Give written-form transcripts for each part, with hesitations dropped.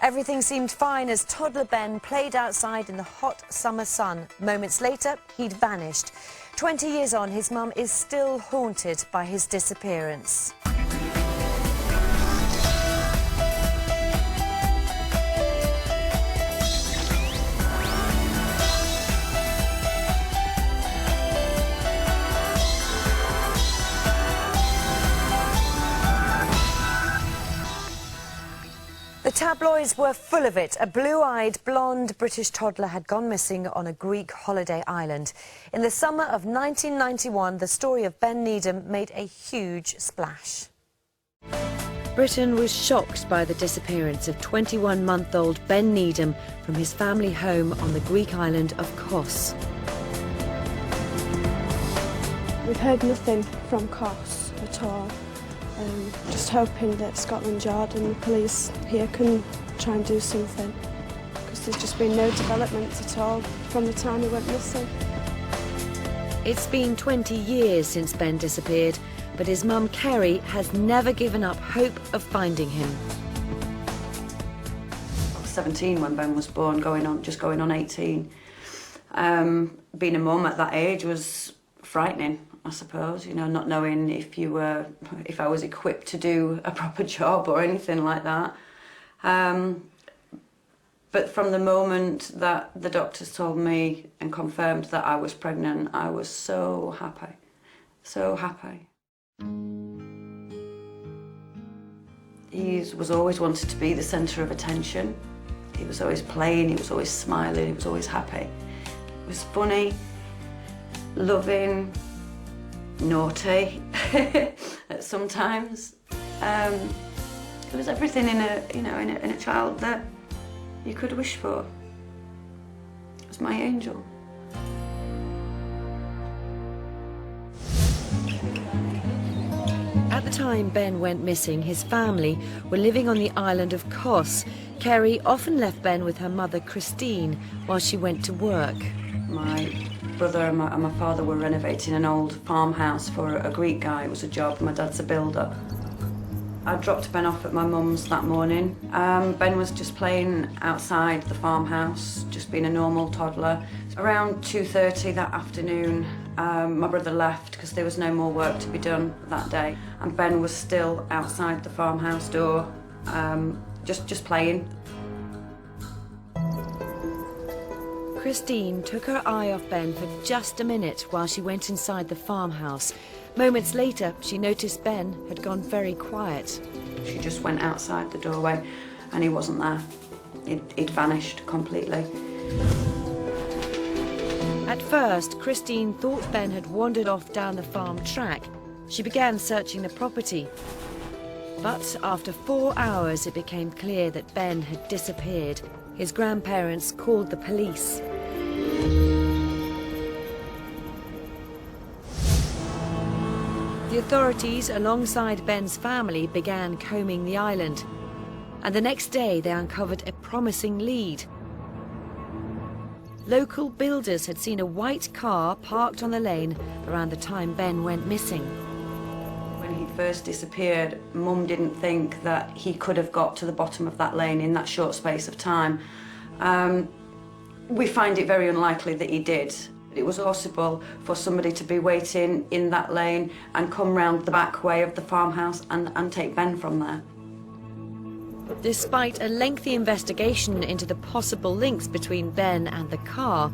Everything seemed fine as toddler Ben played outside in the hot summer sun. Moments later, he'd vanished. 20 years on, his mum is still haunted by his disappearance. The tabloids were full of it. A blue-eyed, blonde British toddler had gone missing on a Greek holiday island. In the summer of 1991, the story of Ben Needham made a huge splash. Britain was shocked by the disappearance of 21-month-old Ben Needham from his family home on the Greek island of Kos. We've heard nothing from Kos at all. Just hoping that Scotland Yard and the police here can try and do something, because there's just been no developments at all from the time he went missing. It's been 20 years since Ben disappeared, but his mum Kerry has never given up hope of finding him. I was 17 when Ben was born, just going on 18. Being a mum at that age was frightening, I suppose, you know, not knowing if I was equipped to do a proper job or anything like that. But from the moment that the doctors told me and confirmed that I was pregnant, I was so happy, so happy. He was always wanted to be the centre of attention. He was always playing, he was always smiling, he was always happy. He was funny, loving, naughty sometimes. It was everything in a child that you could wish for. It was my angel. At the time Ben went missing, his family were living on the island of Kos. Kerry often left Ben with her mother Christine while she went to work. My brother and my father were renovating an old farmhouse for a Greek guy. It was a job. My dad's a builder. I dropped Ben off at my mum's that morning. Ben was just playing outside the farmhouse, just being a normal toddler. Around 2:30 that afternoon, my brother left because there was no more work to be done that day. And Ben was still outside the farmhouse door, just playing. Christine took her eye off Ben for just a minute while she went inside the farmhouse. Moments later, she noticed Ben had gone very quiet. She just went outside the doorway and he wasn't there. He'd vanished completely. At first, Christine thought Ben had wandered off down the farm track. She began searching the property. But after 4 hours, it became clear that Ben had disappeared. His grandparents called the police. The authorities, alongside Ben's family, began combing the island. And the next day, they uncovered a promising lead. Local builders had seen a white car parked on the lane around the time Ben went missing. When he first disappeared, Mum didn't think that he could have got to the bottom of that lane in that short space of time. We find it very unlikely that he did. It was possible for somebody to be waiting in that lane and come round the back way of the farmhouse and take Ben from there. Despite a lengthy investigation into the possible links between Ben and the car,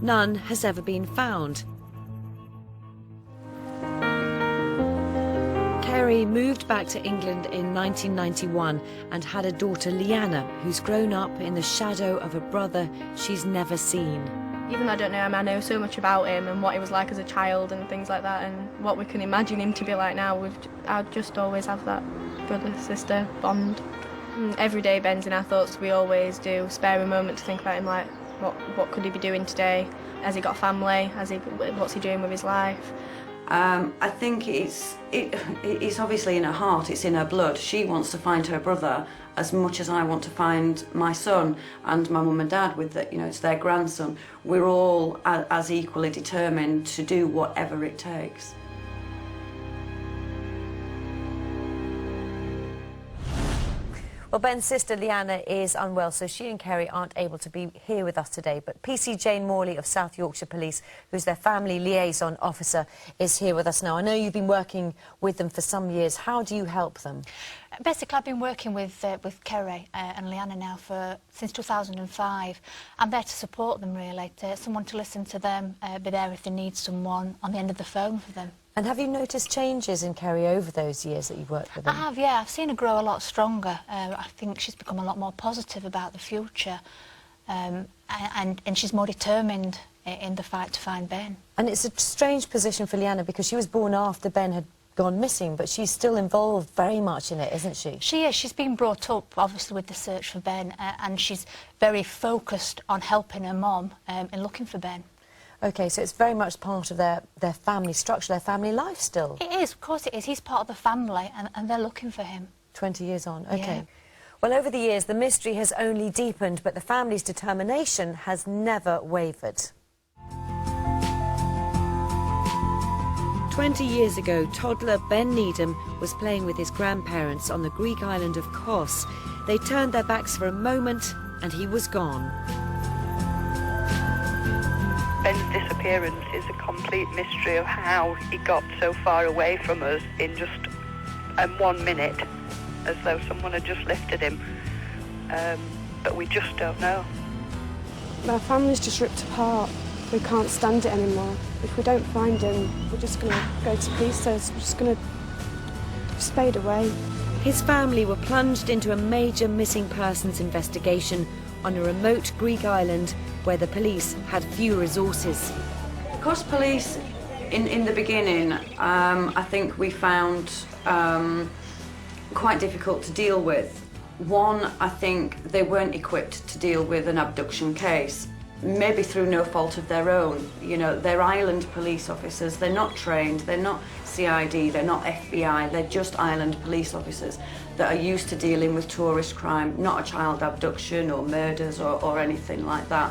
none has ever been found. Kerry moved back to England in 1991 and had a daughter, Leanna, who's grown up in the shadow of a brother she's never seen. Even though I don't know him, I know so much about him and what he was like as a child and things like that, and what we can imagine him to be like now. I just always have that brother-sister bond. Every day Ben's in our thoughts. We always do spare a moment to think about him, like what could he be doing today? Has he got a family? What's he doing with his life? I think it's obviously in her heart, it's in her blood. She wants to find her brother as much as I want to find my son and my mum and dad with it. You know, it's their grandson. We're all as equally determined to do whatever it takes. Well, Ben's sister Leanna is unwell, so she and Kerry aren't able to be here with us today. But PC Jane Morley of South Yorkshire Police, who's their family liaison officer, is here with us now. I know you've been working with them for some years. How do you help them? Basically, I've been working with Kerry and Leanna now since 2005. I'm there to support them, really, someone to listen to them, be there if they need someone on the end of the phone for them. And have you noticed changes in Kerry over those years that you've worked with them? I have, yeah. I've seen her grow a lot stronger. I think she's become a lot more positive about the future, and she's more determined in the fight to find Ben. And it's a strange position for Leanna because she was born after Ben had gone missing, but she's still involved very much in it, isn't she? She is. She's been brought up, obviously, with the search for Ben, and she's very focused on helping her mum in looking for Ben. OK, so it's very much part of their family structure, their family life still. It is, of course it is. He's part of the family, and they're looking for him. 20 years on, OK. Yeah. Well, over the years, the mystery has only deepened, but the family's determination has never wavered. 20 years ago, toddler Ben Needham was playing with his grandparents on the Greek island of Kos. They turned their backs for a moment, and he was gone. Ben's disappearance is a complete mystery of how he got so far away from us in just 1 minute, as though someone had just lifted him. But we just don't know. Our family's just ripped apart. We can't stand it anymore. If we don't find him, we're just going to go to pieces. We're just going to fade away. His family were plunged into a major missing persons investigation on a remote Greek island where the police had few resources. Kos police, in the beginning, I think we found quite difficult to deal with. One, I think they weren't equipped to deal with an abduction case, maybe through no fault of their own. You know, they're island police officers, they're not trained, they're not CID, they're not FBI, they're just island police officers that are used to dealing with tourist crime, not a child abduction or murders or anything like that.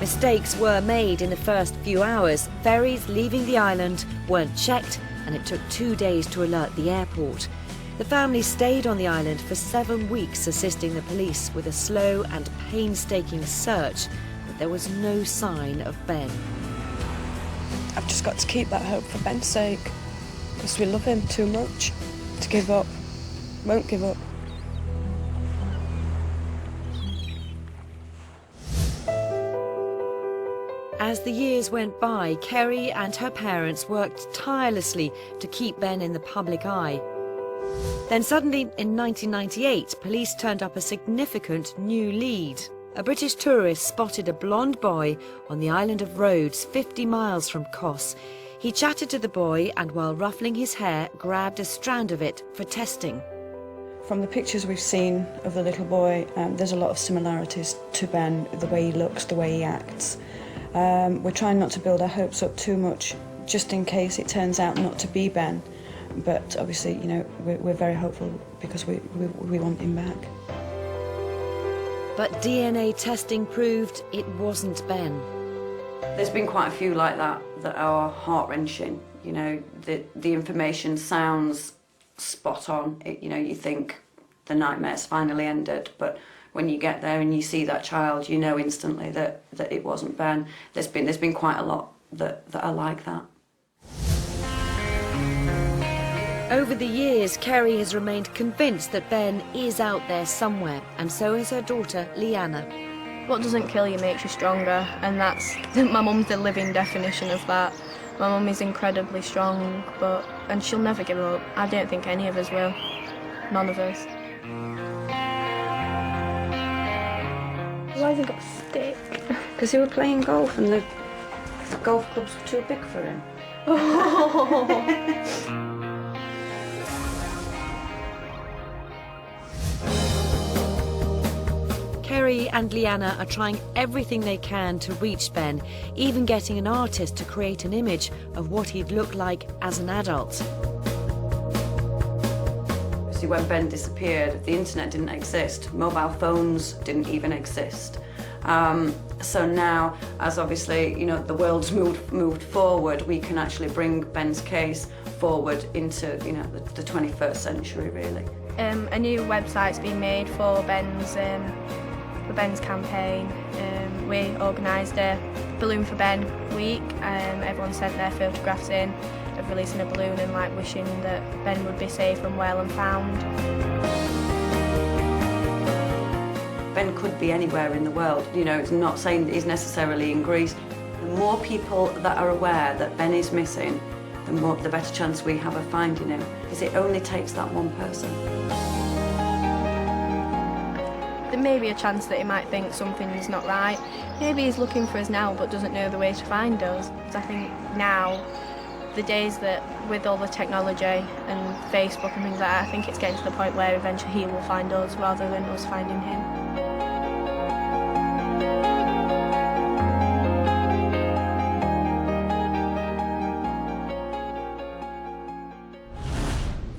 Mistakes were made in the first few hours. Ferries leaving the island weren't checked, and it took 2 days to alert the airport. The family stayed on the island for 7 weeks, assisting the police with a slow and painstaking search, but there was no sign of Ben. I've just got to keep that hope for Ben's sake, because we love him too much to give up. Won't give up. As the years went by, Kerry and her parents worked tirelessly to keep Ben in the public eye. Then suddenly, in 1998, police turned up a significant new lead. A British tourist spotted a blonde boy on the island of Rhodes, 50 miles from Kos. He chatted to the boy and, while ruffling his hair, grabbed a strand of it for testing. From the pictures we've seen of the little boy, there's a lot of similarities to Ben, the way he looks, the way he acts. We're trying not to build our hopes up too much, just in case it turns out not to be Ben. But obviously, you know, we're very hopeful because we want him back. But DNA testing proved it wasn't Ben. There's been quite a few like that are heart-wrenching. You know, the information sounds spot on. You know, you think the nightmare's finally ended, but when you get there and you see that child, you know instantly that it wasn't Ben. There's been quite a lot that are like that. Over the years, Kerry has remained convinced that Ben is out there somewhere, and so is her daughter, Leanna. What doesn't kill you makes you stronger, and my mum's the living definition of that. My mum is incredibly strong, and she'll never give up. I don't think any of us will. None of us. Why has he got a stick? Because he was playing golf and the golf clubs were too big for him. Kerry and Leanna are trying everything they can to reach Ben, even getting an artist to create an image of what he'd look like as an adult. See, when Ben disappeared, the internet didn't exist. Mobile phones didn't even exist. So now, as obviously, you know, the world's moved forward, we can actually bring Ben's case forward into, you know, the 21st century, really. A new website's been made for Ben's campaign. We organised a Balloon for Ben week. Everyone sent their photographs in of releasing a balloon and like wishing that Ben would be safe and well and found. Ben could be anywhere in the world. You know, it's not saying that he's necessarily in Greece. The more people that are aware that Ben is missing, the better chance we have of finding him, because it only takes that one person. There may be a chance that he might think something's not right. Maybe he's looking for us now but doesn't know the way to find us. I think now, the days that with all the technology and Facebook and things like that, I think it's getting to the point where eventually he will find us rather than us finding him.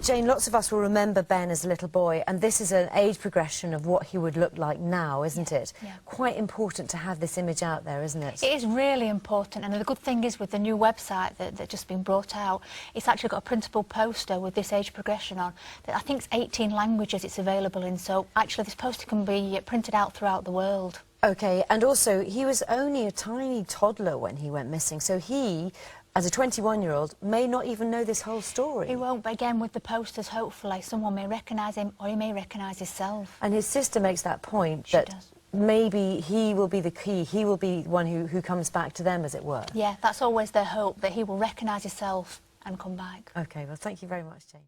Jane, lots of us will remember Ben as a little boy, and this is an age progression of what he would look like now, isn't it? Yeah. Quite important to have this image out there, isn't it? It is really important, and the good thing is with the new website that's just been brought out, it's actually got a printable poster with this age progression on. I think it's 18 languages it's available in, so actually this poster can be printed out throughout the world. OK, and also he was only a tiny toddler when he went missing, so he, as a 21-year-old, may not even know this whole story. He won't, but again, with the posters, hopefully someone may recognise him or he may recognise himself. And his sister makes that point that maybe he will be the key, he will be one who comes back to them, as it were. Yeah, that's always their hope, that he will recognise himself and come back. OK, well, thank you very much, Jane.